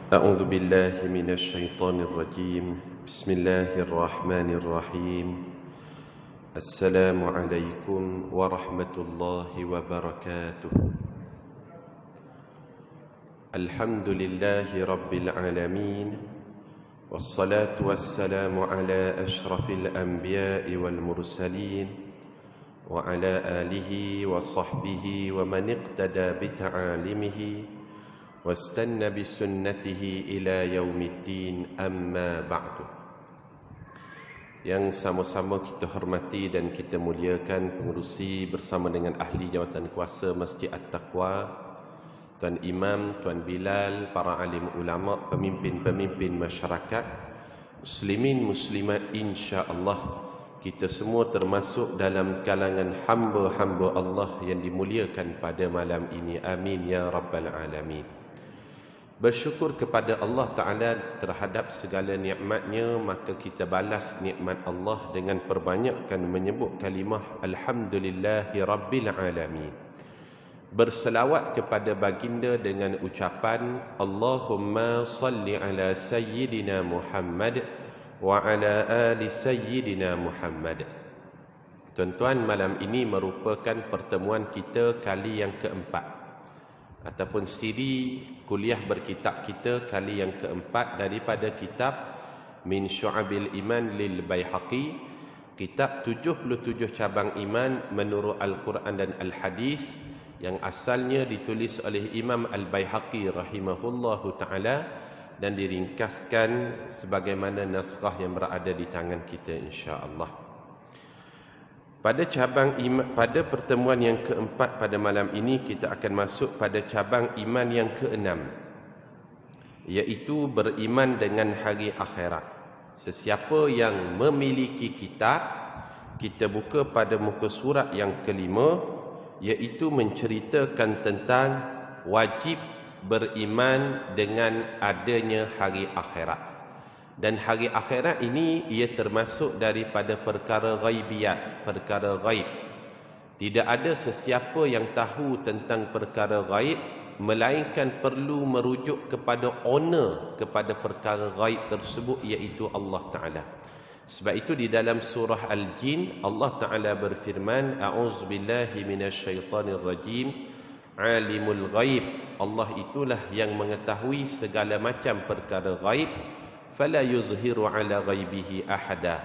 أعوذ بالله من الشيطان الرجيم بسم الله الرحمن الرحيم السلام عليكم ورحمة الله وبركاته الحمد لله رب العالمين والصلاة والسلام على أشرف الأنبياء والمرسلين وعلى آله وصحبه ومن اقتدى بتعاليمه واستنى بسنته إلى يوم الدين أما بعد. Yang sama-sama kita hormati dan kita muliakan pengurusi bersama dengan ahli jawatan kuasa Masjid At-Taqwa, Tuan Imam, Tuan Bilal, para alim ulama, pemimpin-pemimpin masyarakat, muslimin muslimat, insya-Allah kita semua termasuk dalam kalangan hamba-hamba Allah yang dimuliakan pada malam ini. Amin ya rabbal alamin. Bersyukur kepada Allah Ta'ala terhadap segala nikmatnya, maka kita balas nikmat Allah dengan perbanyakkan menyebut kalimah Alhamdulillahi Rabbil Alamin. Berselawat kepada baginda dengan ucapan Allahumma salli ala Sayyidina Muhammad wa ala ali Sayyidina Muhammad. Tuan-tuan, malam ini merupakan pertemuan kita kali yang keempat ataupun siri kuliah berkitab kita kali yang keempat daripada kitab Min Syu'abil Iman lil Baihaqi, kitab 77 cabang iman menurut Al-Quran dan Al-Hadis yang asalnya ditulis oleh Imam Al-Baihaqi rahimahullahu ta'ala dan diringkaskan sebagaimana naskah yang berada di tangan kita insya-Allah. Pada pertemuan yang keempat pada malam ini kita akan masuk pada cabang iman yang keenam, iaitu beriman dengan hari akhirat. Sesiapa yang memiliki kitab, kita buka pada muka surat yang kelima, iaitu menceritakan tentang wajib beriman dengan adanya hari akhirat. Dan hari akhirat ini ia termasuk daripada perkara ghaibiyat, perkara ghaib. Tidak ada sesiapa yang tahu tentang perkara ghaib melainkan perlu merujuk kepada owner kepada perkara ghaib tersebut, iaitu Allah Ta'ala. Sebab itu di dalam surah Al-Jin Allah Ta'ala berfirman, A'udzubillahi minasyaitanirrajim, Alimul ghaib. Allah itulah yang mengetahui segala macam perkara ghaib. Fala yuzhiru ala ghaibihi ahada.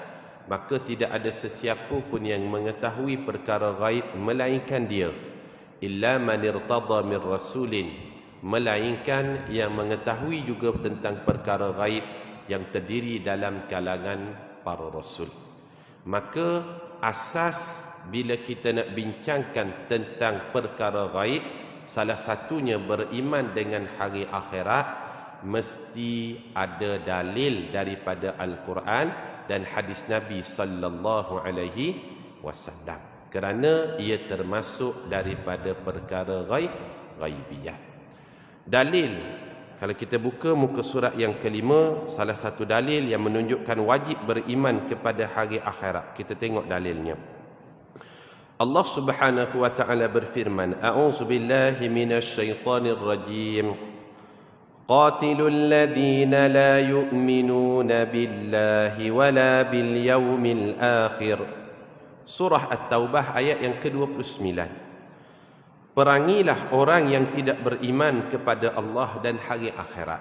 Maka tidak ada sesiapa pun yang mengetahui perkara ghaib melainkan dia. Illa man irtada min rasulin. Melainkan yang mengetahui juga tentang perkara ghaib yang terdiri dalam kalangan para rasul. Maka asas bila kita nak bincangkan tentang perkara ghaib, salah satunya beriman dengan hari akhirat, mesti ada dalil daripada Al-Quran dan hadis Nabi sallallahu alaihi wasallam, kerana ia termasuk daripada perkara ghaibiyat. Dalil, kalau kita buka muka surat yang kelima, salah satu dalil yang menunjukkan wajib beriman kepada hari akhirat, kita tengok dalilnya. Allah Subhanahu wa taala berfirman, A'udzubillahi minasyaitonir rajim. قاتلوا الذين لا يؤمنون بالله ولا باليوم الآخر. Surah At-Taubah ayat yang ke-29. Perangilah orang yang tidak beriman kepada Allah dan hari akhirat.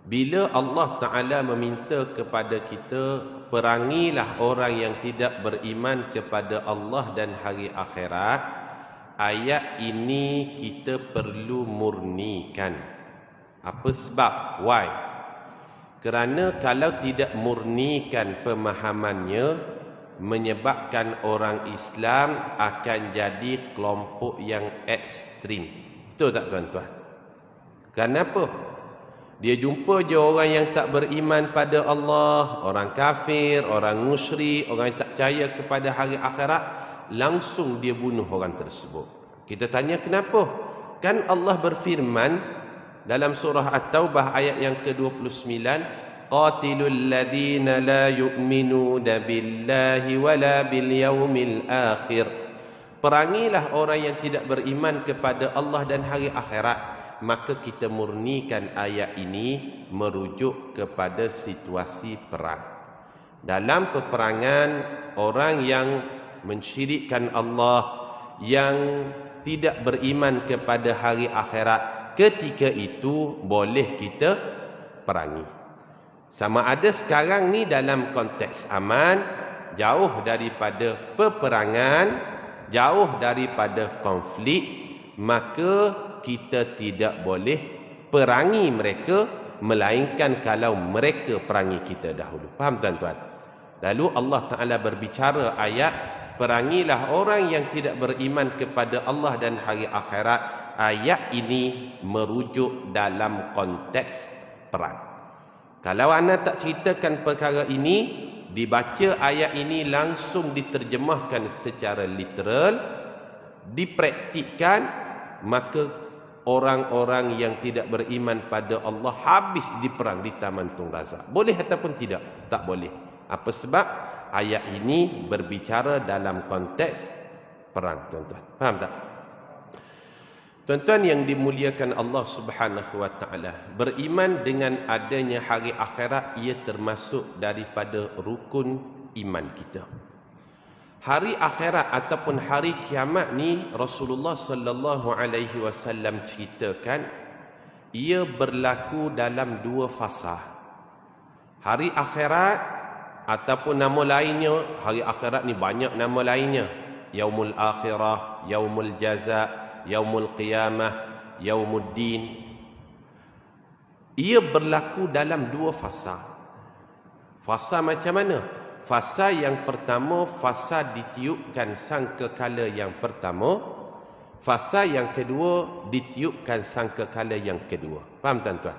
Bila Allah Ta'ala meminta kepada kita, perangilah orang yang tidak beriman kepada Allah dan hari akhirat, ayat ini kita perlu murnikan. Apa sebab? Why? Kerana kalau tidak murnikan pemahamannya, menyebabkan orang Islam akan jadi kelompok yang ekstrim. Betul tak tuan-tuan? Kenapa? Dia jumpa je orang yang tak beriman pada Allah, orang kafir, orang musyrik, orang yang tak percaya kepada hari akhirat, langsung dia bunuh orang tersebut. Kita tanya kenapa? Kan Allah berfirman dalam surah At-Taubah ayat yang ke-29, Qatilul ladhina la yu'minuna billahi wala bil yawmil akhir. Perangilah orang yang tidak beriman kepada Allah dan hari akhirat. maka kita murnikan ayat ini merujuk kepada situasi perang. Dalam peperangan, orang yang mensyirikkan Allah, yang tidak beriman kepada hari akhirat, ketika itu boleh kita perangi. Sama ada sekarang ni dalam konteks aman, jauh daripada peperangan, jauh daripada konflik, maka kita tidak boleh perangi mereka, melainkan kalau mereka perangi kita dahulu. Faham tuan-tuan? Lalu Allah Ta'ala berbicara ayat, perangilah orang yang tidak beriman kepada Allah dan hari akhirat. Ayat ini merujuk dalam konteks perang. Kalau anda tak ceritakan perkara ini, dibaca ayat ini langsung diterjemahkan secara literal, dipraktikkan, maka orang-orang yang tidak beriman pada Allah habis diperang di Taman Tung Razak. Boleh ataupun tidak? Tak boleh. Apa sebab? Ayat ini berbicara dalam konteks perang, tuan-tuan. Faham tak? Tuan-tuan yang dimuliakan Allah Subhanahu wa taala, beriman dengan adanya hari akhirat ia termasuk daripada rukun iman kita. Hari akhirat ataupun hari kiamat ni Rasulullah sallallahu alaihi wasallam ceritakan ia berlaku dalam dua fasa. Hari akhirat ataupun nama lainnya, hari akhirat ni banyak nama lainnya. Yaumul akhirah, yaumul jaza, yaumul qiyamah, yaumuddin. Ia berlaku dalam dua fasa. Fasa macam mana? Fasa yang pertama, fasa ditiupkan sangkakala yang pertama. Fasa yang kedua, ditiupkan sangkakala yang kedua. Faham tuan-tuan?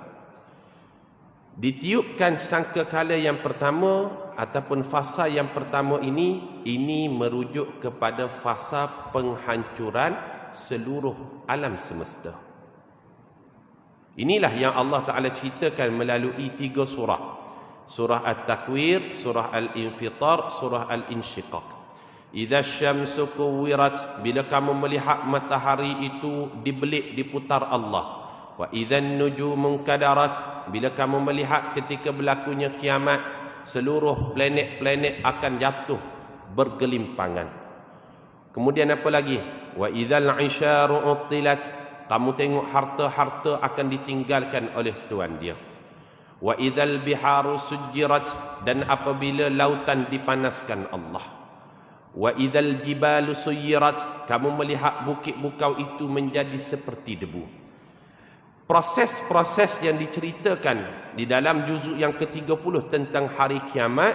Ditiupkan sangkakala yang pertama ataupun fasa yang pertama ini merujuk kepada fasa penghancuran seluruh alam semesta. Inilah yang Allah Ta'ala ceritakan melalui 3 surah. Surah At-Takwir, Surah Al-Infitar, Surah Al-Insyiqaq. Idza syamsu kuwirat, bila kamu melihat matahari itu dibelit, diputar Allah. Wa idzan nujumu kadarat, bila kamu melihat ketika berlakunya kiamat, seluruh planet-planet akan jatuh bergelimpangan. Kemudian apa lagi? Wa idzal 'isharu uttilat, kamu tengok harta-harta akan ditinggalkan oleh tuan dia. Wa idzal biharu sujjirat, dan apabila lautan dipanaskan Allah. Wa idzal jibalu suyirat, kamu melihat bukit-bukau itu menjadi seperti debu. Proses-proses yang diceritakan di dalam juzuk yang ke-30 tentang hari kiamat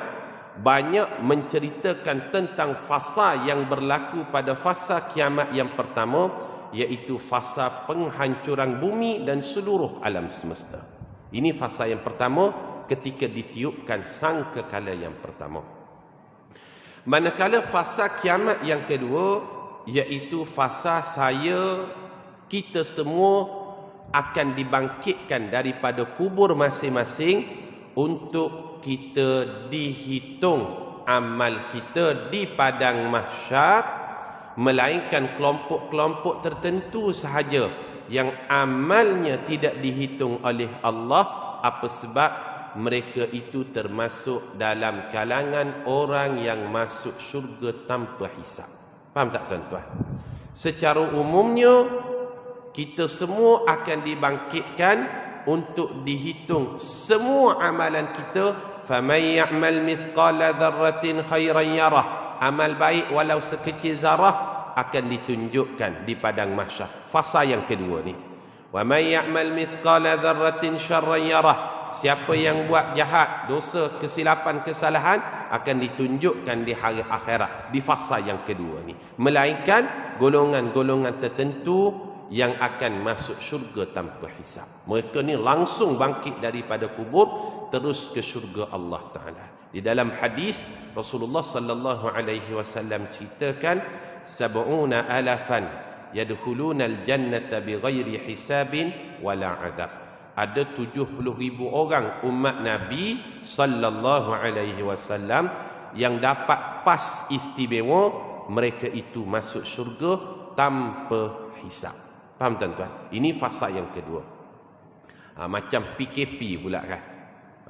banyak menceritakan tentang fasa yang berlaku pada fasa kiamat yang pertama, iaitu fasa penghancuran bumi dan seluruh alam semesta. Ini fasa yang pertama ketika ditiupkan sangkakala yang pertama. Manakala fasa kiamat yang kedua, iaitu fasa kita semua akan dibangkitkan daripada kubur masing-masing untuk kita dihitung amal kita di padang mahsyar, melainkan kelompok-kelompok tertentu sahaja yang amalnya tidak dihitung oleh Allah. Apa sebab? Mereka itu termasuk dalam kalangan orang yang masuk syurga tanpa hisab. Faham tak tuan-tuan? Secara umumnya kita semua akan dibangkitkan untuk dihitung semua amalan kita. Faman ya'mal mithqala dzarratin khairan yarah, amal baik walau sekecil zarah akan ditunjukkan di padang mahsyar. Fasa yang kedua ni. Wa man ya'mal mithqala dzarratin syarran yarah, siapa yang buat jahat, dosa, kesilapan, kesalahan akan ditunjukkan di hari akhirat, di fasa yang kedua ni. Melainkan golongan-golongan tertentu yang akan masuk syurga tanpa hisab. Mereka ni langsung bangkit daripada kubur terus ke syurga Allah Ta'ala. Di dalam hadis Rasulullah sallallahu alaihi wasallam ceritakan 70,000 yadkhuluna al-jannata bighairi hisabin wala adab. Ada 70,000 orang umat Nabi sallallahu alaihi wasallam yang dapat pas istimewa, mereka itu masuk syurga tanpa hisab. Faham tuan-tuan? Ini fasa yang kedua. Macam PKP pula kan.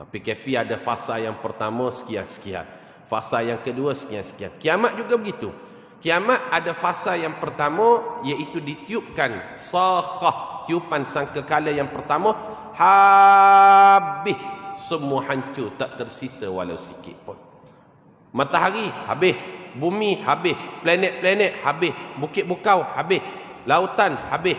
PKP ada fasa yang pertama sekian-sekian. Fasa yang kedua sekian-sekian. Kiamat juga begitu. Kiamat ada fasa yang pertama, iaitu ditiupkan sakhah, tiupan sangkakala yang pertama, habis. Semua hancur, tak tersisa walau sikit pun. Matahari habis, bumi habis, planet-planet habis, bukit bukau habis, lautan habis.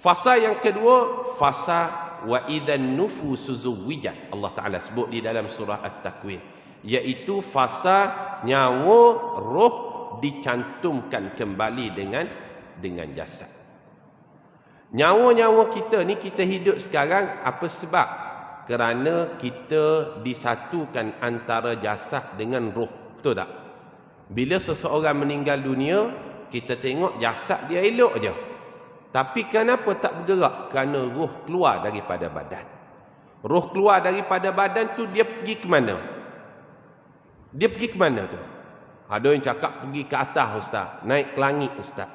Fasa yang kedua, fasa wa idzan nufusu zuwijat. Allah Taala sebut di dalam surah At-Takwir, iaitu fasa nyawa roh dicantumkan kembali dengan jasad. Nyawa-nyawa kita ni kita hidup sekarang apa sebab? Kerana kita disatukan antara jasad dengan roh. Betul tak? Bila seseorang meninggal dunia, kita tengok jasad dia elok je. Tapi kenapa tak bergerak? Kerana roh keluar daripada badan. Roh keluar daripada badan tu, dia pergi ke mana? Dia pergi ke mana tu? Ada yang cakap pergi ke atas ustaz, naik ke langit ustaz.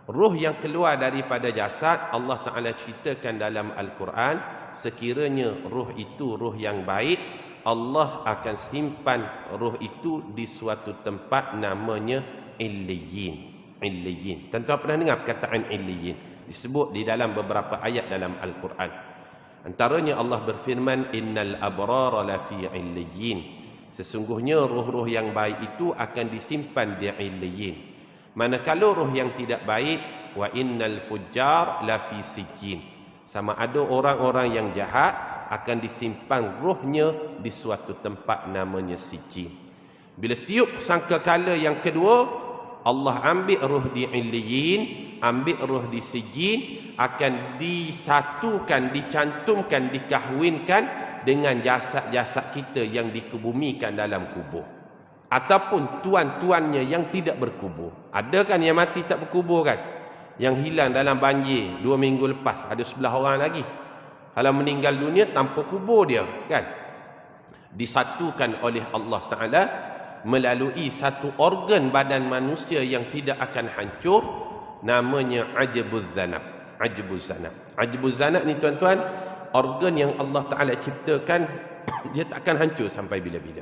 Roh yang keluar daripada jasad, Allah Ta'ala ceritakan dalam Al-Quran, sekiranya roh itu roh yang baik, Allah akan simpan roh itu di suatu tempat namanya Illiyin. Illiyin. Tentu pernah dengar perkataan Illiyin. Disebut di dalam beberapa ayat dalam Al-Quran. Antaranya Allah berfirman, Innal abrara lafi Illiyin. Sesungguhnya roh-roh yang baik itu akan disimpan di Illiyin. Manakala roh yang tidak baik, wa innal fujjar lafi sijjin. Sama ada orang-orang yang jahat akan disimpan rohnya di suatu tempat namanya sijjin. Bila tiup sangkakala yang kedua, Allah ambil roh di Illiyin, ambil roh di sijjin, akan disatukan, dicantumkan, dikahwinkan dengan jasad-jasad kita yang dikebumikan dalam kubur, ataupun tuan-tuannya yang tidak berkubur. Ada kan yang mati tak berkubur kan? Yang hilang dalam banjir 2 minggu lepas, ada 11 orang lagi. Kalau meninggal dunia tanpa kubur dia kan? Disatukan oleh Allah Ta'ala melalui satu organ badan manusia yang tidak akan hancur, namanya ajbuz zanab. Ajbuz zanab. Ajbuz zanab ni tuan-tuan, organ yang Allah Ta'ala ciptakan dia tak akan hancur sampai bila-bila.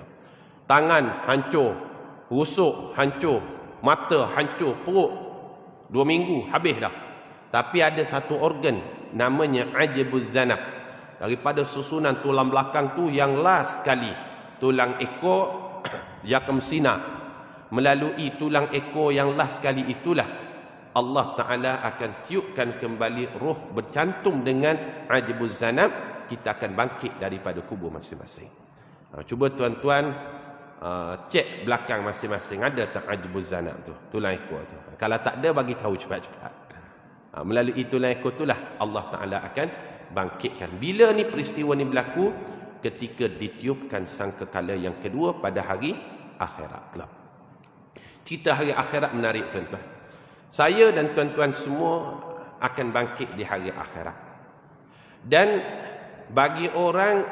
Tangan hancur, rusuk hancur, mata hancur, perut 2 minggu habis dah. Tapi ada satu organ namanya ajbuz zanab. Daripada susunan tulang belakang tu yang last sekali, tulang ekor yakam sina, melalui tulang ekor yang last sekali itulah Allah Ta'ala akan tiupkan kembali roh bercantum dengan ajbuz zanab. Kita akan bangkit daripada kubur masing-masing. Cuba tuan-tuan cek belakang masing-masing, ada tak ajbuz zanab tu, tulang ekor tu. Kalau tak ada, bagi tahu cepat-cepat. Melalui tulang ekor itulah Allah Ta'ala akan bangkitkan. Bila ni peristiwa ni berlaku? Ketika ditiupkan sangkakala yang kedua pada hari akhirat kelak. Cerita hari akhirat menarik tuan-tuan. Saya dan tuan-tuan semua akan bangkit di hari akhirat. Dan bagi orang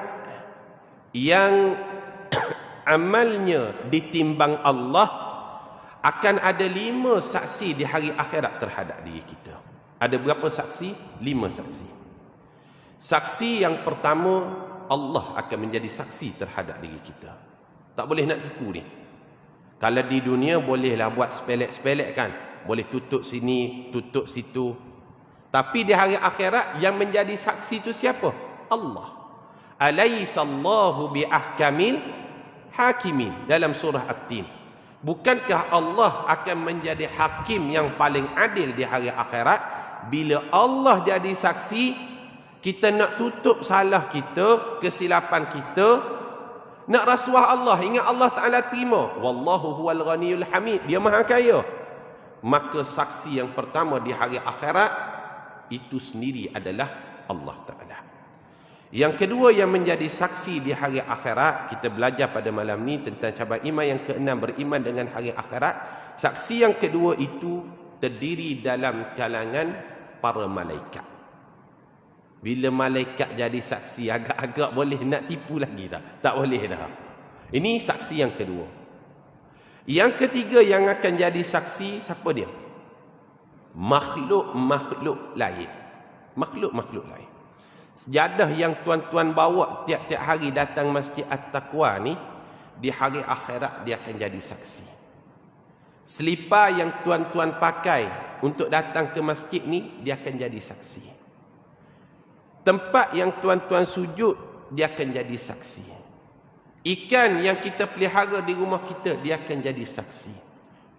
yang amalnya ditimbang Allah, akan ada 5 saksi di hari akhirat terhadap diri kita. Ada berapa saksi? 5 saksi. Saksi yang pertama, Allah akan menjadi saksi terhadap diri kita. Tak boleh nak tipu ni. Kalau di dunia bolehlah buat sepelek-sepelek kan, boleh tutup sini, tutup situ. Tapi di hari akhirat yang menjadi saksi itu siapa? Allah. Alaisallahu biahkamil hakimin, dalam surah At-Tin. Bukankah Allah akan menjadi hakim yang paling adil di hari akhirat? Bila Allah jadi saksi, kita nak tutup salah kita, kesilapan kita, nak rasuah Allah, ingat Allah Ta'ala terima. Wallahu huwal ghaniyul hamid, dia maha kaya. Maka saksi yang pertama di hari akhirat itu sendiri adalah Allah Ta'ala. Yang kedua yang menjadi saksi di hari akhirat, kita belajar pada malam ni tentang cabang iman yang ke-6, beriman dengan hari akhirat. Saksi yang kedua itu terdiri dalam kalangan para malaikat. Bila malaikat jadi saksi, agak-agak boleh nak tipu lagi tak? Tak boleh dah. Ini saksi yang kedua. Yang ketiga yang akan jadi saksi, siapa dia? makhluk-makhluk lain. Makhluk-makhluk lain. Sejadah yang tuan-tuan bawa tiap-tiap hari datang Masjid At-Taqwa ni, di hari akhirat dia akan jadi saksi. Selipar yang tuan-tuan pakai untuk datang ke masjid ni, dia akan jadi saksi. Tempat yang tuan-tuan sujud, dia akan jadi saksi. Ikan yang kita pelihara di rumah kita, dia akan jadi saksi.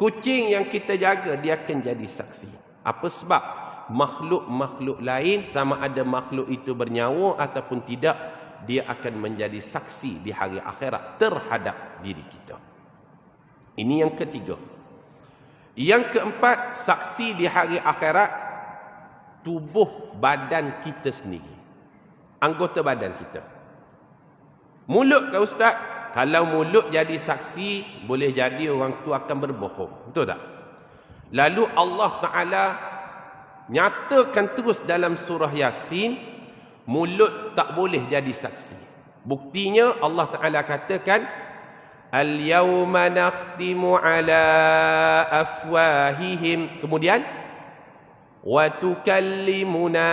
Kucing yang kita jaga, dia akan jadi saksi. Apa sebab? Makhluk-makhluk lain, sama ada makhluk itu bernyawa ataupun tidak, dia akan menjadi saksi di hari akhirat terhadap diri kita. Ini yang ketiga. Yang keempat, saksi di hari akhirat tubuh badan kita sendiri. Anggota badan kita. Mulut ke Ustaz? Kalau mulut jadi saksi, boleh jadi orang tu akan berbohong. Betul tak? Lalu Allah Ta'ala nyatakan terus dalam surah Yasin, mulut tak boleh jadi saksi. Buktinya Allah Ta'ala katakan, Al-yawma nakhtimu ala afwahihim. Kemudian, wa tukallimuna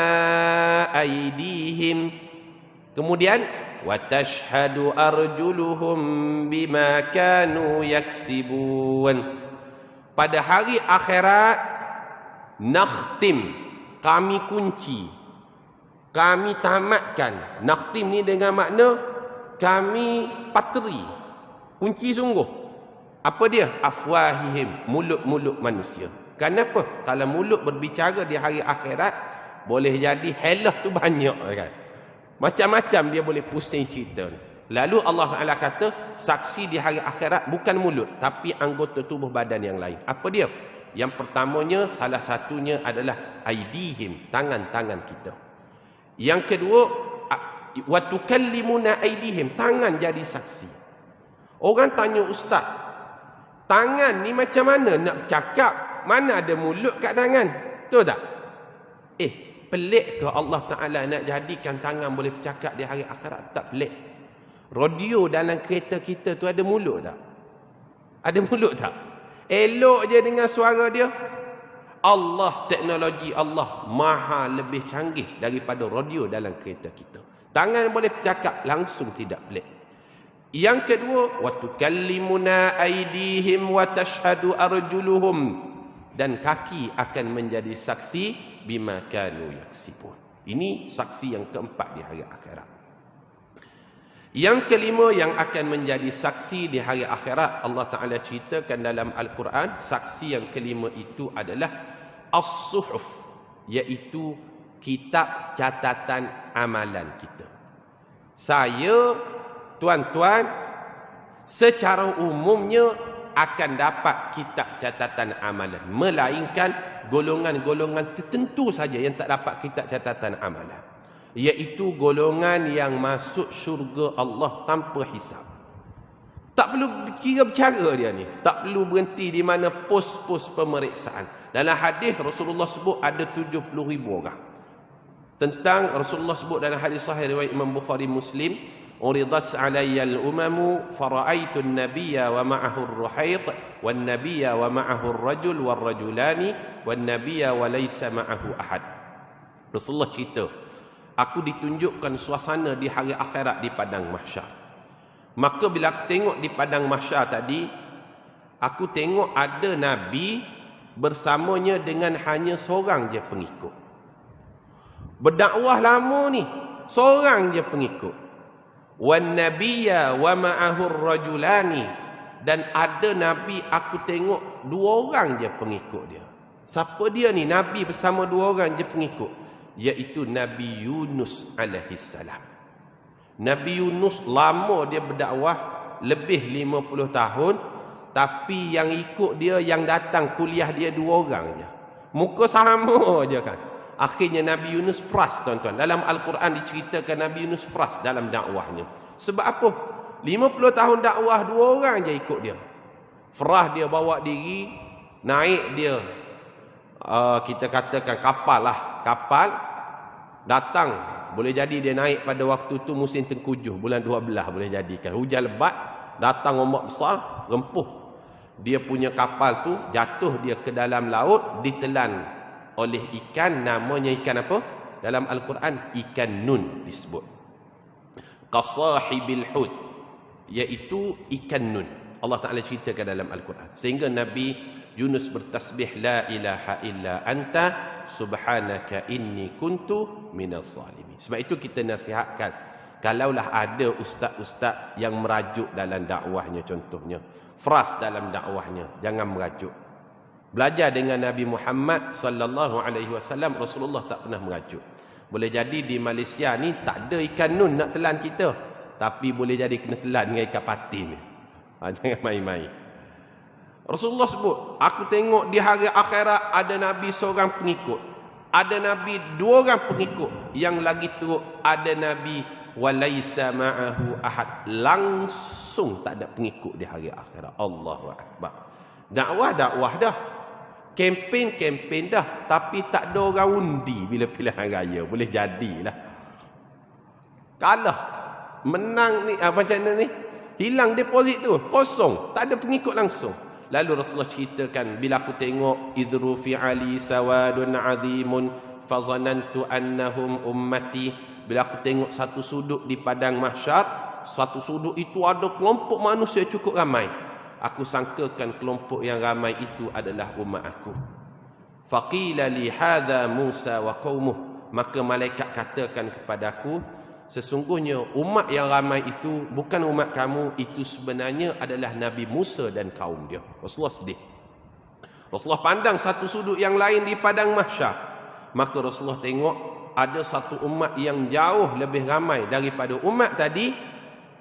aydihim. Kemudian, wa tashhadu arjuluhum bima kanu yaksibun. Pada hari akhirat, nakhtim, kami kunci, kami tamatkan. Nakhtim ni dengan makna kami pateri, kunci sungguh. Apa dia? Afwahihim, mulut-mulut manusia. Kenapa? Kalau mulut berbicara di hari akhirat, boleh jadi helah tu banyak kan. Macam-macam dia boleh pusing cerita. Lalu Allah Ta'ala kata, saksi di hari akhirat bukan mulut, tapi anggota tubuh badan yang lain. Apa dia? Yang pertamanya, salah satunya adalah aidihim, tangan-tangan kita. Yang kedua, wa tukallimuna aidihim, tangan jadi saksi. Orang tanya Ustaz, tangan ni macam mana nak bercakap? Mana ada mulut kat tangan? Betul tak? Pelik ke Allah Ta'ala nak jadikan tangan boleh bercakap di hari akhirat? Tak pelik. Radio dalam kereta kita tu ada mulut tak? Ada mulut tak? Elok je dengan suara dia. Allah, teknologi Allah maha lebih canggih daripada radio dalam kereta kita. Tangan boleh bercakap, langsung tidak pelik. Yang kedua, wa tukallimuna aydihim wa tashhadu arjuluhum, dan kaki akan menjadi saksi bima kanu yaksibun. Ini saksi yang keempat di hari akhirat. Yang kelima yang akan menjadi saksi di hari akhirat, Allah Ta'ala ceritakan dalam Al-Quran, saksi yang kelima itu adalah as-suhuf, iaitu kitab catatan amalan kita. Saya, tuan-tuan, secara umumnya akan dapat kitab catatan amalan, melainkan golongan-golongan tertentu saja yang tak dapat kitab catatan amalan, iaitu golongan yang masuk syurga Allah tanpa hisab. Tak perlu kira bercara dia ni, tak perlu berhenti di mana pos-pos pemeriksaan. Dalam hadis Rasulullah sebut ada 70,000 orang. Tentang Rasulullah sebut dalam hadis sahih riwayat Imam Bukhari Muslim, uridat alayya al-umamu fara'aitu an-nabiyya wa ma'ahu ar-ruhayt wan-nabiyya wa ma'ahu ar-rajul war-rajulani wan-nabiyya wa laysa ma'ahu ahad. Rasulullah cerita, aku ditunjukkan suasana di hari akhirat di padang mahsyar. Maka bila aku tengok di padang mahsyar tadi, aku tengok ada Nabi bersamanya dengan hanya seorang je pengikut. Berdakwah lama ni, seorang je pengikut. Wan nabiyya wa ma'ahu ar-rajulani, dan ada Nabi aku tengok dua orang je pengikut dia. Siapa dia ni? Nabi bersama dua orang je pengikut, iaitu Nabi Yunus alaihissalam. Nabi Yunus lama dia berdakwah, lebih 50 tahun, tapi yang ikut dia, yang datang kuliah dia dua orang je. Muka sama je kan. Akhirnya Nabi Yunus frust, tuan-tuan. Dalam Al-Quran diceritakan Nabi Yunus frust dalam dakwahnya. Sebab apa? 50 tahun dakwah, dua orang je ikut dia. Frust dia bawa diri, naik dia, kita katakan kapal lah. Kapal datang, boleh jadi dia naik pada waktu tu musim tengkujuh, bulan 12 boleh jadikan. Hujan lebat, datang ombak besar, rempuh. Dia punya kapal tu jatuh dia ke dalam laut, ditelan oleh ikan, namanya ikan apa? Dalam Al-Quran, ikan nun disebut. Qasahibil hut, iaitu ikan nun. Allah Ta'ala ceritakan dalam Al-Quran. Sehingga Nabi Yunus bertasbih, la ilaha illa anta subhanaka inni kuntu minas zalimin. Sebab itu kita nasihatkan, kalaulah ada ustaz-ustaz yang merajuk dalam dakwahnya, contohnya fras dalam dakwahnya, jangan merajuk. Belajar dengan Nabi Muhammad sallallahu alaihi wasallam, Rasulullah tak pernah merajuk. Boleh jadi di Malaysia ni tak ada ikan nun nak telan kita, tapi boleh jadi kena telan dengan ikan patin ni. Jangan main-main. Rasulullah sebut, aku tengok di hari akhirat ada Nabi seorang pengikut, ada Nabi dua orang pengikut, yang lagi teruk ada Nabi walaisa ma'ahu ahad, langsung tak ada pengikut di hari akhirat. Allahu akbar. Dakwah dah, kempen dah, tapi tak ada orang undi bila pilihan raya. Boleh jadilah kalah, menang ni macam mana ni, hilang deposit tu, kosong, tak ada pengikut langsung. Lalu Rasulullah ceritakan, bila aku tengok idru fi ali sawadun azimun fazanantu annahum ummati, bila aku tengok satu sudut di padang mahsyar, satu sudut itu ada kelompok manusia cukup ramai, aku sangkakan kelompok yang ramai itu adalah umat aku. Faqila li hadza Musa wa qaumuh, maka malaikat katakan kepadaku, sesungguhnya umat yang ramai itu bukan umat kamu, itu sebenarnya adalah Nabi Musa dan kaum dia. Rasulullah sedih. Rasulullah pandang satu sudut yang lain di padang mahsyar, maka Rasulullah tengok ada satu umat yang jauh lebih ramai daripada umat tadi.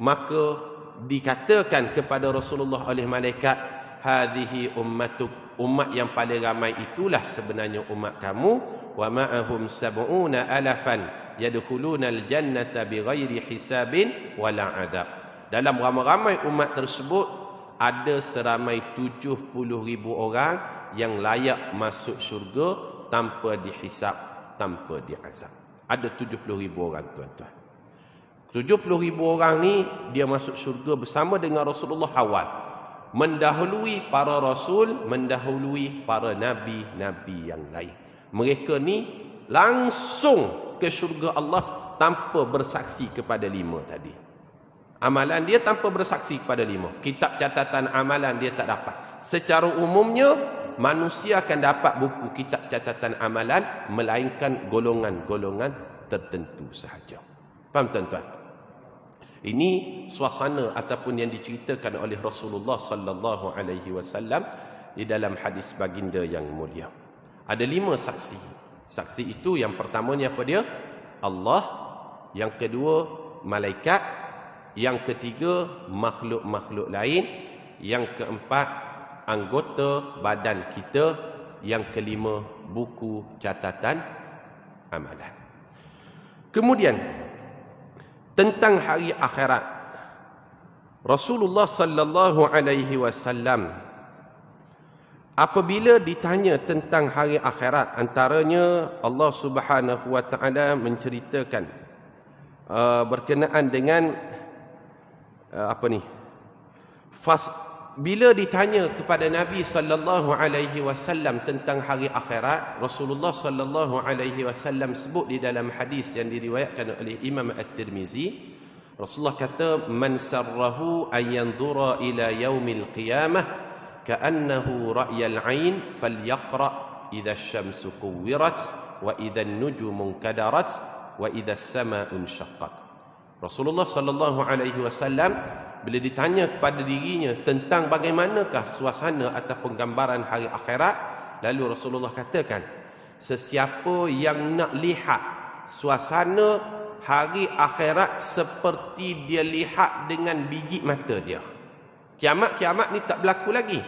Maka dikatakan kepada Rasulullah oleh malaikat, hadhihi ummatuk, umat yang paling ramai itulah sebenarnya umat kamu. Wa ma'ahum sab'una alafan yadkhuluna al-jannata bighairi hisabin wala adab. Dalam ramai-ramai umat tersebut ada seramai 70,000 orang yang layak masuk syurga tanpa dihisab, tanpa diazab. Ada 70,000 orang, tuan-tuan. 70,000 orang ni dia masuk syurga bersama dengan Rasulullah awal, mendahului para rasul, mendahului para nabi-nabi yang lain. Mereka ni langsung ke syurga Allah tanpa bersaksi kepada 5 tadi. Amalan dia tanpa bersaksi kepada 5. Kitab catatan amalan dia tak dapat. Secara umumnya manusia akan dapat buku kitab catatan amalan, melainkan golongan-golongan tertentu sahaja. Faham, tuan-tuan? Ini suasana ataupun yang diceritakan oleh Rasulullah sallallahu alaihi wasallam di dalam hadis baginda yang mulia. Ada 5 saksi. Saksi itu yang pertamanya apa dia? Allah. Yang kedua malaikat. Yang ketiga makhluk-makhluk lain. Yang keempat anggota badan kita. Yang kelima buku catatan amalan. Kemudian tentang hari akhirat, Rasulullah sallallahu alaihi wasallam apabila ditanya tentang hari akhirat, antaranya Allah Subhanahu wa taala menceritakan berkenaan dengan bila ditanya kepada Nabi sallallahu alaihi wasallam tentang hari akhirat, Rasulullah sallallahu alaihi wasallam sebut di dalam hadis yang diriwayatkan oleh Imam At-Tirmizi, Rasulullah kata, man sarrahu an yanzura ila yaumil qiyamah ka'annahu ra'yal 'ain falyaqra idza asy-syamsu kuwirat wa idza an-nujumu kadarat wa idza as-samaa'u inshaqqat. Rasulullah sallallahu alaihi wasallam bila ditanya kepada dirinya tentang bagaimanakah suasana ataupun gambaran hari akhirat, lalu Rasulullah katakan, sesiapa yang nak lihat suasana hari akhirat seperti dia lihat dengan biji mata dia. Kiamat ni tak berlaku lagi.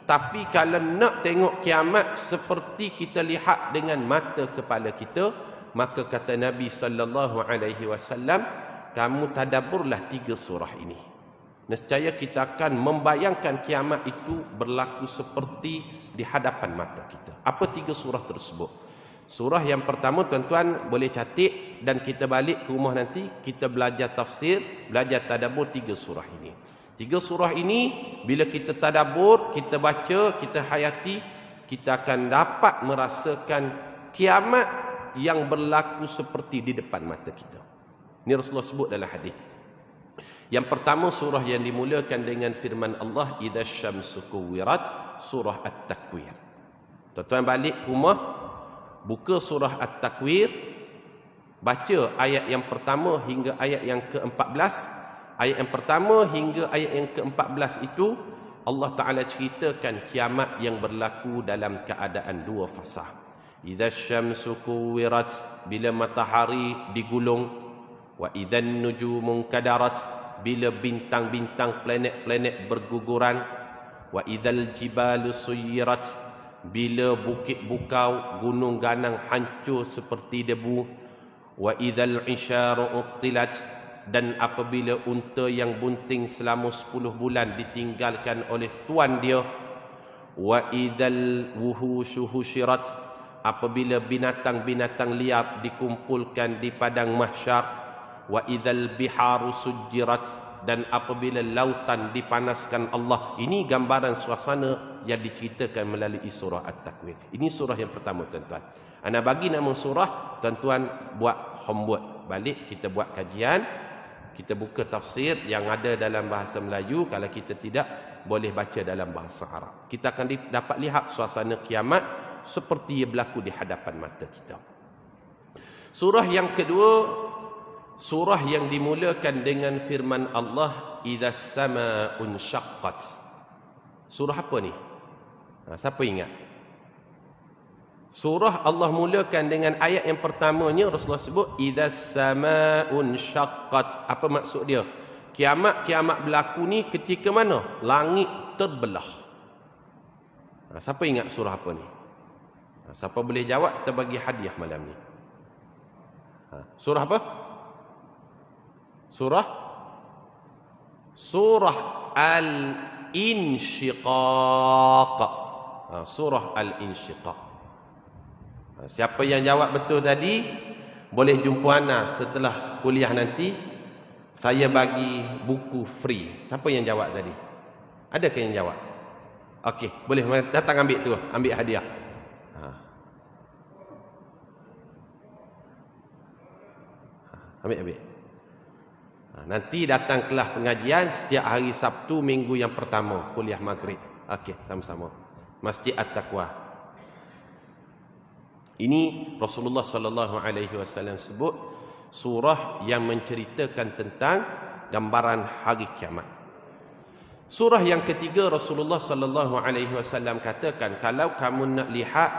Tapi kalau nak tengok kiamat seperti kita lihat dengan mata kepala kita, maka kata Nabi sallallahu alaihi wasallam, kamu tadabburlah 3 surah ini. Nescaya kita akan membayangkan kiamat itu berlaku seperti di hadapan mata kita. Apa 3 surah tersebut? Surah yang pertama, tuan-tuan boleh catik dan kita balik ke rumah nanti, kita belajar tafsir, belajar tadabbur 3 surah ini. 3 surah ini bila kita tadabbur, kita baca, kita hayati, kita akan dapat merasakan kiamat yang berlaku seperti di depan mata kita. Ini Rasulullah sebut dalam hadis. Yang pertama, surah yang dimulakan dengan firman Allah, idza syamsu kuwirat, surah At-Takwir. Tuan-tuan balik rumah, buka surah At-Takwir, baca ayat yang pertama hingga ayat yang ke-14. Ayat yang pertama hingga ayat yang ke-14 itu Allah Ta'ala ceritakan kiamat yang berlaku dalam keadaan dua fasa. Idza syamsu kuwirat, bila matahari digulung, wa idzan nujumu kadarat, bila bintang-bintang planet-planet berguguran, wa idzal jibalu suyirat, bila bukit bukau gunung ganang hancur seperti debu, wa idzal isyaru uttilat, dan apabila unta yang bunting selama 10 bulan ditinggalkan oleh tuan dia, wa idzal wuhushu husyirat, apabila binatang-binatang liar dikumpulkan di padang mahsyar, wa idzal biharu sujjirat, dan apabila lautan dipanaskan Allah. Ini gambaran suasana yang diceritakan melalui surah At-Takwir. Ini surah yang pertama, tuan-tuan. Ana bagi nama surah, tuan-tuan buat homework balik, kita buat kajian, kita buka tafsir yang ada dalam bahasa Melayu. Kalau kita tidak, boleh baca dalam bahasa Arab. Kita akan dapat lihat suasana kiamat seperti yang berlaku di hadapan mata kita. Surah yang kedua, surah yang dimulakan dengan firman Allah, idza samaa'un syaqqat. Surah apa ni? Siapa ingat? Surah Allah mulakan dengan ayat yang pertamanya, Rasulullah sebut idza samaa'un syaqqat. Apa maksud dia? Kiamat berlaku ni ketika mana? Langit terbelah. Siapa ingat surah apa ni? Siapa boleh jawab, kita bagi hadiah malam ni. Surah apa? Surah Al-Insyiqaq. Surah Al-Insyiqaq. Siapa yang jawab betul tadi, boleh jumpa ana setelah kuliah nanti. Saya bagi buku free. Siapa yang jawab tadi? Adakah yang jawab? Okey, boleh datang ambil tu, ambil hadiah. Ambil. Nanti datang kelas pengajian setiap hari Sabtu minggu yang pertama kuliah maghrib. Okey, sama-sama. Masjid At-Taqwa. Ini Rasulullah sallallahu alaihi wasallam sebut surah yang menceritakan tentang gambaran hari kiamat. Surah yang ketiga, Rasulullah sallallahu alaihi wasallam katakan, kalau kamu nak lihat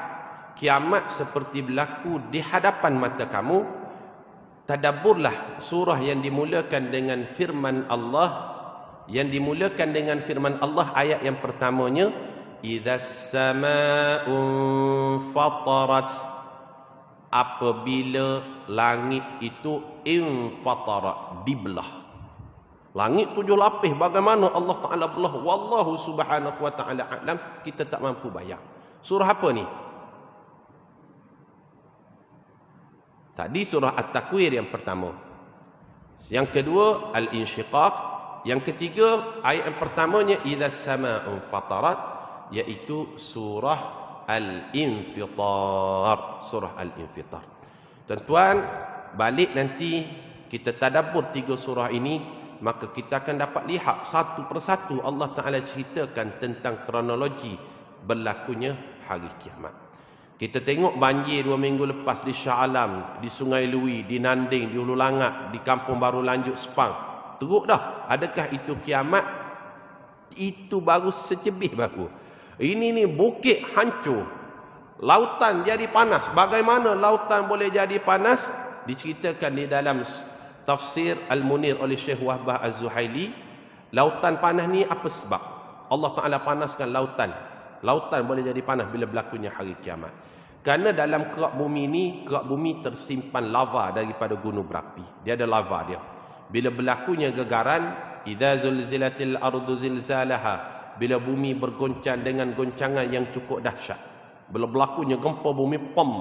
kiamat seperti berlaku di hadapan mata kamu, tadabburlah surah yang dimulakan dengan firman Allah. Yang dimulakan dengan firman Allah ayat yang pertamanya, idzas samaa'un fatarat, apabila langit itu infatarat, dibelah. Langit 7 lapis, bagaimana Allah Ta'ala belah, wallahu subhanahu wa ta'ala a'lam, kita tak mampu bayang. Surah apa ni? Tadi surah At-Takwir yang pertama. Yang kedua Al-Insyiqaq. Yang ketiga, ayat yang pertamanya idzas samaa'un fatarat, iaitu surah Al-Infitar. Surah Al-Infitar. Tuan-tuan, balik nanti kita tadabbur 3 surah ini, maka kita akan dapat lihat satu persatu Allah Ta'ala ceritakan tentang kronologi berlakunya hari kiamat. Kita tengok banjir 2 minggu lepas di Shah Alam, di Sungai Lui, di Nanding, di Hulu Langat, di Kampung Baru Lanjut Sepang. Teruk dah. Adakah itu kiamat? Itu baru secebih baru. Ini ni bukit hancur, lautan jadi panas. Bagaimana lautan boleh jadi panas? Diceritakan di dalam tafsir Al-Munir oleh Syekh Wahbah Az-Zuhaili. Lautan panas ni apa sebab? Allah Ta'ala panaskan lautan. Lautan boleh jadi panas bila berlakunya hari kiamat. Kerana dalam kerak bumi ni, kerak bumi tersimpan lava daripada gunung berapi. Dia ada lava dia. Bila berlakunya gegaran, idza zulzilatil ardu zilzalaha, bila bumi bergoncang dengan goncangan yang cukup dahsyat. Bila berlakunya gempa bumi, pom.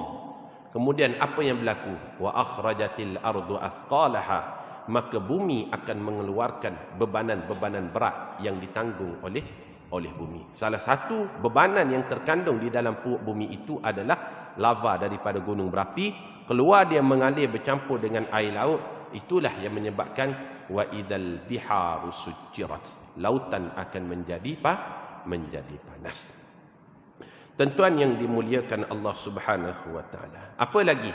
Kemudian apa yang berlaku? Wa akhrajatil ardu athqalaha, maka bumi akan mengeluarkan bebanan-bebanan berat yang ditanggung oleh oleh bumi. Salah satu bebanan yang terkandung di dalam perut bumi itu adalah lava daripada gunung berapi, keluar dia mengalir bercampur dengan air laut. Itulah yang menyebabkan wa idzal biharu sujjirat, lautan akan menjadi panas. Tuan-tuan yang dimuliakan Allah Subhanahu wa taala, apa lagi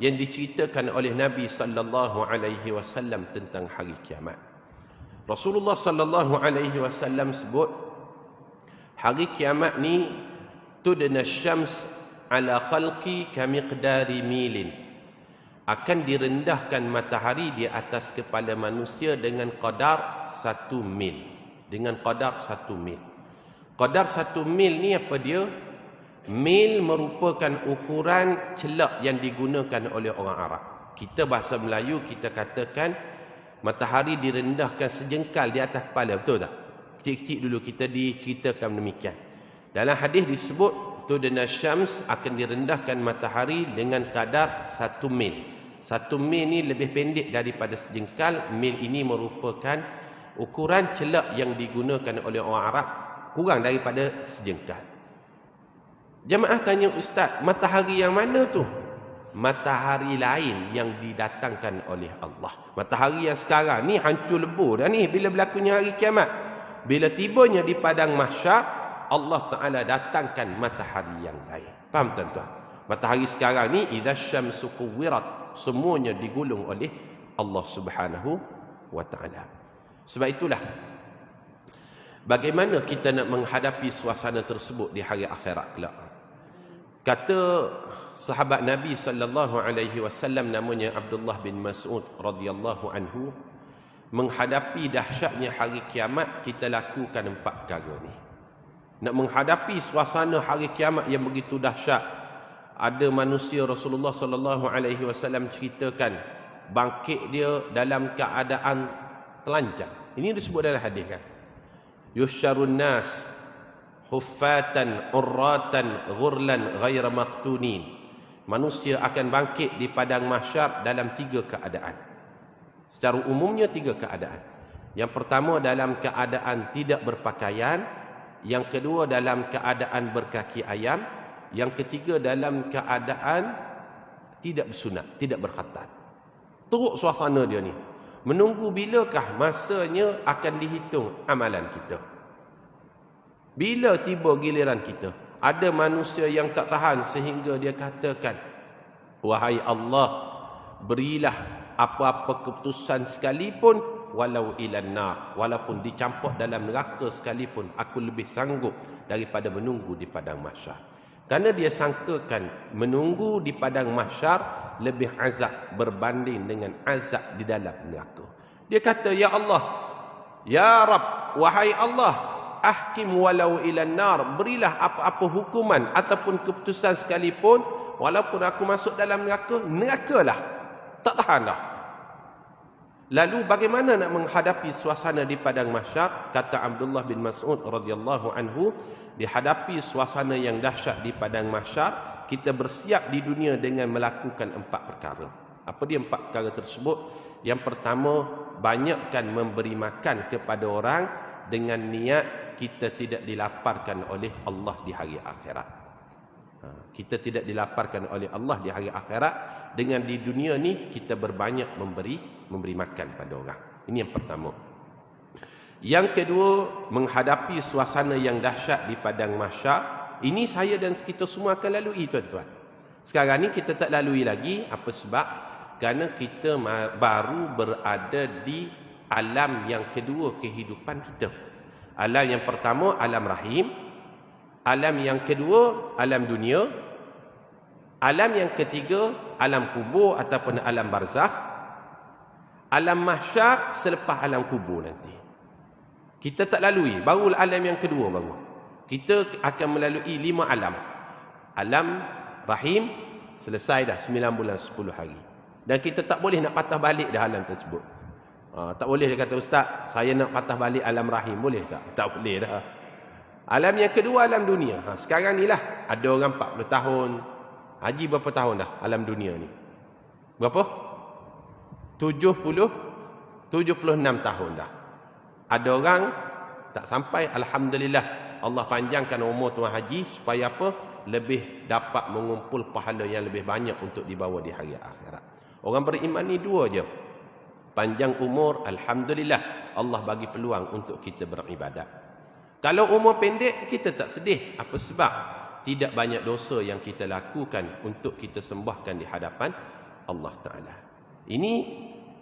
yang diceritakan oleh Nabi sallallahu alaihi wasallam tentang hari kiamat? Rasulullah sallallahu alaihi wasallam sebut hari kiamat ni tudna syams ala khalqi kamiqdari milin, akan direndahkan matahari di atas kepala manusia dengan qadar 1 mil. Dengan qadar 1 mil. Qadar 1 mil ni apa dia? Mil merupakan ukuran celak yang digunakan oleh orang Arab. Kita bahasa Melayu kita katakan matahari direndahkan sejengkal di atas kepala, betul tak? Kecil-kecil dulu kita diceritakan demikian. Dalam hadis disebut tudna syams, akan direndahkan matahari dengan kadar 1 mil. 1 mil ni lebih pendek daripada sejengkal. Mil ini merupakan ukuran celak yang digunakan oleh orang Arab, kurang daripada sejengkal. Jemaah tanya, ustaz, matahari yang mana tu? Matahari lain yang didatangkan oleh Allah. Matahari yang sekarang ni hancur lebur dah ni bila berlakunya hari kiamat. Bila tibanya di padang mahsyar, Allah Ta'ala datangkan matahari yang lain. Faham tuan-tuan? Matahari sekarang ni idza syamsu kuwirat, semuanya digulung oleh Allah Subhanahu wa taala. Sebab itulah bagaimana kita nak menghadapi suasana tersebut di hari akhirat kelak. Kata sahabat Nabi sallallahu alaihi wasallam namanya Abdullah bin Mas'ud radhiyallahu anhu, menghadapi dahsyatnya hari kiamat kita lakukan 4 perkara ni. Nak menghadapi suasana hari kiamat yang begitu dahsyat, ada manusia Rasulullah sallallahu alaihi wasallam ceritakan bangkit dia dalam keadaan telanjang. Ini disebut dalam hadis kan. Yusyarun nas huffatan urratan ghurlan ghaira makhtunin. Manusia akan bangkit di padang mahsyar dalam 3 keadaan. Secara umumnya 3 keadaan. Yang pertama dalam keadaan tidak berpakaian, yang kedua dalam keadaan berkaki ayam, yang ketiga dalam keadaan tidak bersunat, tidak berkhatam. Teruk suasana dia ni. Menunggu bilakah masanya akan dihitung amalan kita. Bila tiba giliran kita, ada manusia yang tak tahan sehingga dia katakan, wahai Allah, berilah apa-apa keputusan sekalipun, walau ilan nar, walaupun dicampur dalam neraka sekalipun, aku lebih sanggup daripada menunggu di padang mahsyar. Kerana dia sangkakan menunggu di padang mahsyar lebih azab berbanding dengan azab di dalam neraka. Dia kata, ya Allah, ya Rabb, wahai Allah, ahkim walau ilan nar, berilah apa-apa hukuman ataupun keputusan sekalipun, walaupun aku masuk dalam nerakalah, tak tahan dah. Lalu bagaimana nak menghadapi suasana di padang mahsyar? Kata Abdullah bin Mas'ud radhiyallahu anhu, dihadapi suasana yang dahsyat di padang mahsyar, kita bersiap di dunia dengan melakukan 4 perkara. Apa dia 4 perkara tersebut? Yang pertama, banyakkan memberi makan kepada orang dengan niat kita tidak dilaparkan oleh Allah di hari akhirat. Kita tidak dilaparkan oleh Allah di hari akhirat, dengan di dunia ni kita berbanyak memberi makan pada orang. Ini yang pertama. Yang kedua, menghadapi suasana yang dahsyat di padang mahsyar. Ini saya dan kita semua akan lalui tuan-tuan. Sekarang ni kita tak lalui lagi. Apa sebab? Kerana kita baru berada di alam yang kedua kehidupan kita. Alam yang pertama alam rahim, alam yang kedua alam dunia, alam yang ketiga alam kubur ataupun alam barzakh, alam mahsyar selepas alam kubur nanti. Kita tak lalui, baru alam yang kedua baru. Kita akan melalui 5 alam. Alam rahim selesai dah 9 bulan 10 hari. Dan kita tak boleh nak patah balik dah alam tersebut. Tak boleh dia kata, ustaz, saya nak patah balik alam rahim, boleh tak? Tak boleh dah. Alam yang kedua alam dunia. Sekarang ni lah ada orang 40 tahun. Haji berapa tahun dah alam dunia ni? Berapa? 76 tahun dah. Ada orang Tak sampai, alhamdulillah Allah panjangkan umur tuan haji supaya apa? Lebih dapat mengumpul pahala yang lebih banyak untuk dibawa di hari akhirat. Orang beriman ni dua je. Panjang umur, alhamdulillah Allah bagi peluang untuk kita beribadat. Kalau umur pendek, kita tak sedih. Apa sebab? Tidak banyak dosa yang kita lakukan untuk kita sembahkan di hadapan Allah Ta'ala. Ini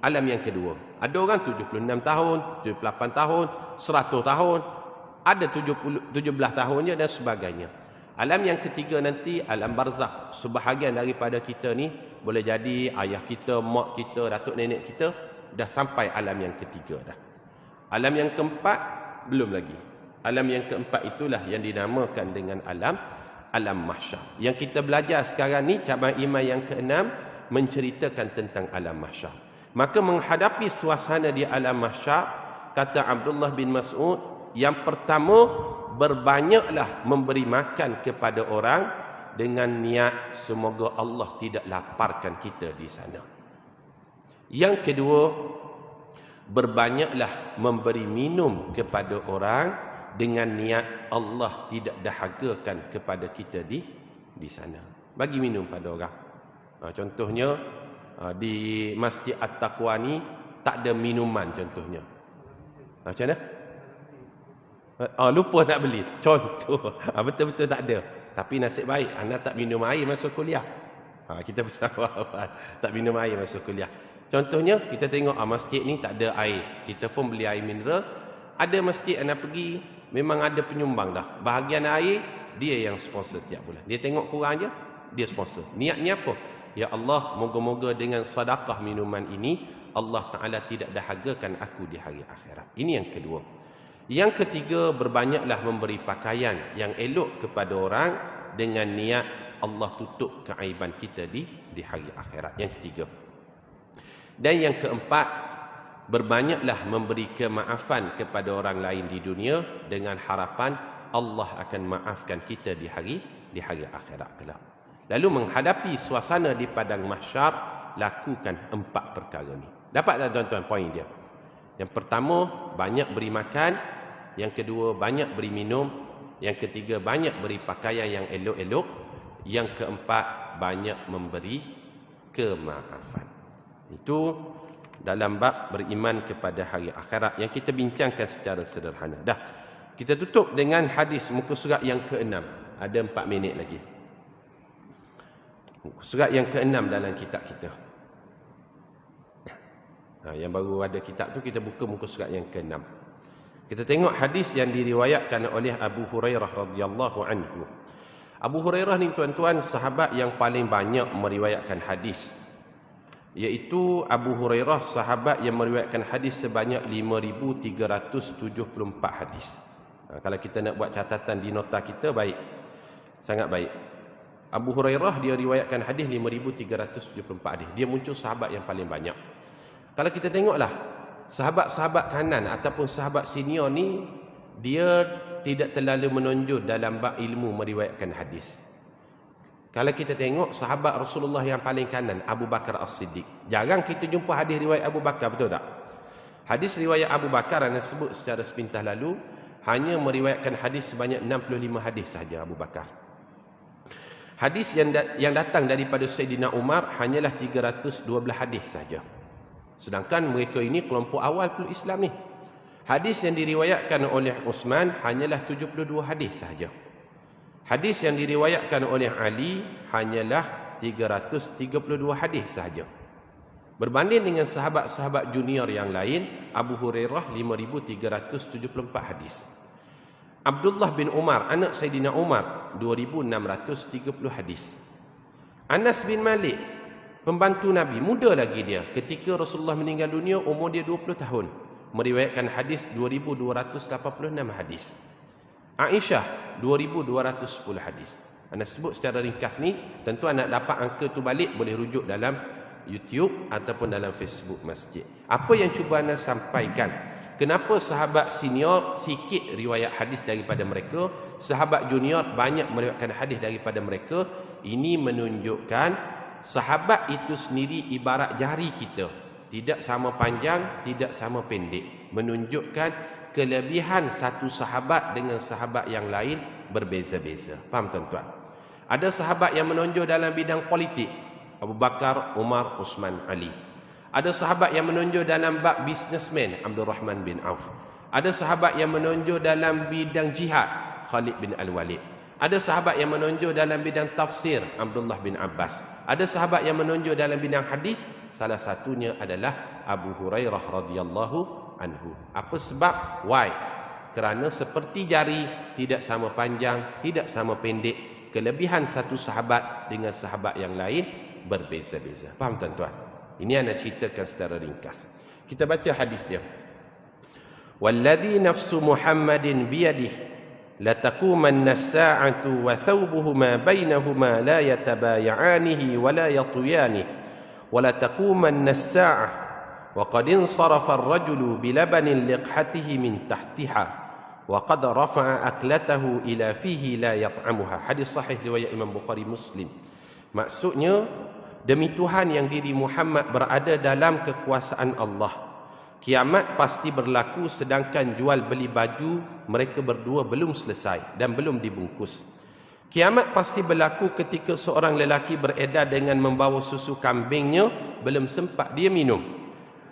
alam yang kedua. Ada orang 76 tahun, 78 tahun, 100 tahun, ada 17 tahunnya dan sebagainya. Alam yang ketiga nanti, alam barzakh. Sebahagian daripada kita ni, boleh jadi ayah kita, mak kita, datuk nenek kita, dah sampai alam yang ketiga dah. Alam yang keempat, belum lagi. Alam yang keempat itulah yang dinamakan dengan alam mahsyar. Yang kita belajar sekarang ni, cabang iman yang keenam, menceritakan tentang alam mahsyar. Maka menghadapi suasana di alam mahsyar, kata Abdullah bin Mas'ud, yang pertama, berbanyaklah memberi makan kepada orang dengan niat semoga Allah tidak laparkan kita di sana. Yang kedua, berbanyaklah memberi minum kepada orang dengan niat Allah tidak dahagakan kepada kita di sana. Bagi minum pada orang. Contohnya di Masjid At-Taqwa ni tak ada minuman contohnya. Macam mana? Lupa nak beli. Contoh. Betul-betul tak ada. Tapi nasib baik anda tak minum air masuk kuliah. Kita bersama tak minum air masuk kuliah. Contohnya kita tengok masjid ni tak ada air. Kita pun beli air mineral. Ada masjid anda pergi memang ada penyumbang dah. Bahagian air dia yang sponsor tiap bulan. Dia tengok kurang je, dia sponsor. Niatnya apa? Ya Allah, moga-moga dengan sedekah minuman ini Allah Ta'ala tidak dahagakan aku di hari akhirat. Ini yang kedua. Yang ketiga, berbanyaklah memberi pakaian yang elok kepada orang dengan niat Allah tutup keaiban kita di hari akhirat. Yang ketiga. Dan yang keempat, berbanyaklah memberi kemaafan kepada orang lain di dunia dengan harapan Allah akan maafkan kita di hari akhirat kelak. Lalu menghadapi suasana di padang mahsyar, lakukan 4 perkara ni. Dapat tak tuan-tuan poin dia? Yang pertama, banyak beri makan. Yang kedua, banyak beri minum. Yang ketiga, banyak beri pakaian yang elok-elok. Yang keempat, banyak memberi kemaafan. Itu dalam bab beriman kepada hari akhirat yang kita bincangkan secara sederhana. Dah, kita tutup dengan hadis muka surat yang ke-6. Ada 4 minit lagi. Muka surat yang ke-6 dalam kitab kita. Yang baru ada kitab tu, kita buka muka surat yang ke-6. Kita tengok hadis yang diriwayatkan oleh Abu Hurairah radhiyallahu anhu. Abu Hurairah ni tuan-tuan sahabat yang paling banyak meriwayatkan hadis. Iaitu Abu Hurairah sahabat yang meriwayatkan hadis sebanyak 5,374 hadis. Kalau kita nak buat catatan di nota kita, baik. Sangat baik. Abu Hurairah dia riwayatkan hadis 5,374 hadis. Dia muncul sahabat yang paling banyak. Kalau kita tengoklah, sahabat-sahabat kanan ataupun sahabat senior ni, dia tidak terlalu menonjol dalam bab ilmu meriwayatkan hadis. Kalau kita tengok sahabat Rasulullah yang paling kanan, Abu Bakar As-Siddiq. Jarang kita jumpa hadis riwayat Abu Bakar, betul tak? Hadis riwayat Abu Bakar yang sebut secara sepintas lalu, hanya meriwayatkan hadis sebanyak 65 hadis sahaja Abu Bakar. Hadis yang datang daripada Sayyidina Umar hanyalah 312 hadis saja. Sedangkan mereka ini kelompok awal peluk Islam ni. Hadis yang diriwayatkan oleh Uthman hanyalah 72 hadis sahaja. Hadis yang diriwayatkan oleh Ali hanyalah 332 hadis sahaja. Berbanding dengan sahabat-sahabat junior yang lain, Abu Hurairah 5,374 hadis. Abdullah bin Umar, anak Sayyidina Umar, 2,630 hadis. Anas bin Malik, pembantu Nabi, muda lagi dia. Ketika Rasulullah meninggal dunia, umur dia 20 tahun. Meriwayatkan hadis 2,286 hadis. Aisyah 2,210 hadis. Anda sebut secara ringkas ni, tentu anda dapat angka tu balik, boleh rujuk dalam YouTube ataupun dalam Facebook masjid. Apa yang cuba anda sampaikan? Kenapa sahabat senior sikit riwayat hadis daripada mereka, sahabat junior banyak meriwayatkan hadis daripada mereka? Ini menunjukkan sahabat itu sendiri ibarat jari kita, tidak sama panjang, tidak sama pendek. menunjukkan kelebihan satu sahabat dengan sahabat yang lain berbeza-beza. Faham tuan-tuan? Ada sahabat yang menonjol dalam bidang politik, Abu Bakar, Umar, Uthman, Ali. Ada sahabat yang menonjol dalam bab businessman, Abdul Rahman bin Auf. Ada sahabat yang menonjol dalam bidang jihad, Khalid bin Al-Walid. Ada sahabat yang menonjol dalam bidang tafsir, Abdullah bin Abbas. Ada sahabat yang menonjol dalam bidang hadis, salah satunya adalah Abu Hurairah radhiyallahu anhu. Apa sebab? Why? Kerana seperti jari, tidak sama panjang, tidak sama pendek. Kelebihan satu sahabat dengan sahabat yang lain berbeza-beza. Faham tuan-tuan? Ini anda ceritakan secara ringkas. Kita baca hadis dia. Walladhi nafsu Muhammadin biyadihi لتقومن الساعة وثوبهما بينهما لا يتبايعانه ولا يطويانه ولتقومن الساعة وقد انصرف الرجل بلبن لقحته من تحتها وقد رفع أكلته إلى فيه لا يطعمها. Hadis sahih riwayat Imam Bukhari Muslim. Maksudnya, demi Tuhan yang diri Muhammad berada dalam kekuasaan Allah, kiamat pasti berlaku sedangkan jual beli baju mereka berdua belum selesai dan belum dibungkus. Kiamat pasti berlaku ketika seorang lelaki beredar dengan membawa susu kambingnya belum sempat dia minum.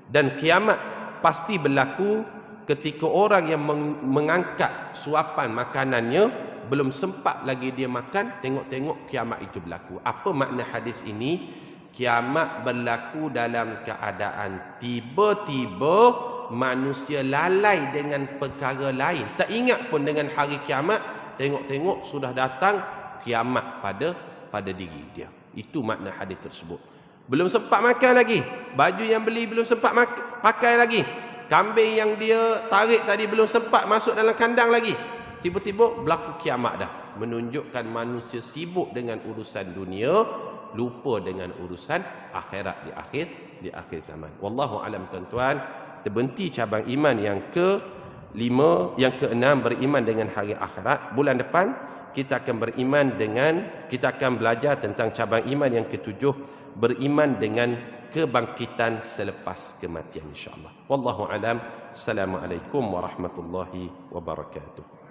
Dan kiamat pasti berlaku ketika orang yang mengangkat suapan makanannya belum sempat lagi dia makan, tengok-tengok kiamat itu berlaku. Apa makna hadis ini? Kiamat berlaku dalam keadaan tiba-tiba manusia lalai dengan perkara lain. Tak ingat pun dengan hari kiamat, tengok-tengok sudah datang kiamat pada diri dia. Itu makna hadis tersebut. Belum sempat makan lagi, baju yang beli belum sempat pakai lagi, kambing yang dia tarik tadi belum sempat masuk dalam kandang lagi. Tiba-tiba berlaku kiamat dah. Menunjukkan manusia sibuk dengan urusan dunia, lupa dengan urusan akhirat di akhir zaman. Wallahu alam tuan-tuan. Kita berhenti cabang iman yang ke-5, yang ke-6 beriman dengan hari akhirat. Bulan depan kita akan belajar tentang cabang iman yang ke-7, beriman dengan kebangkitan selepas kematian insya-Allah. Wallahu alam. Assalamualaikum warahmatullahi wabarakatuh.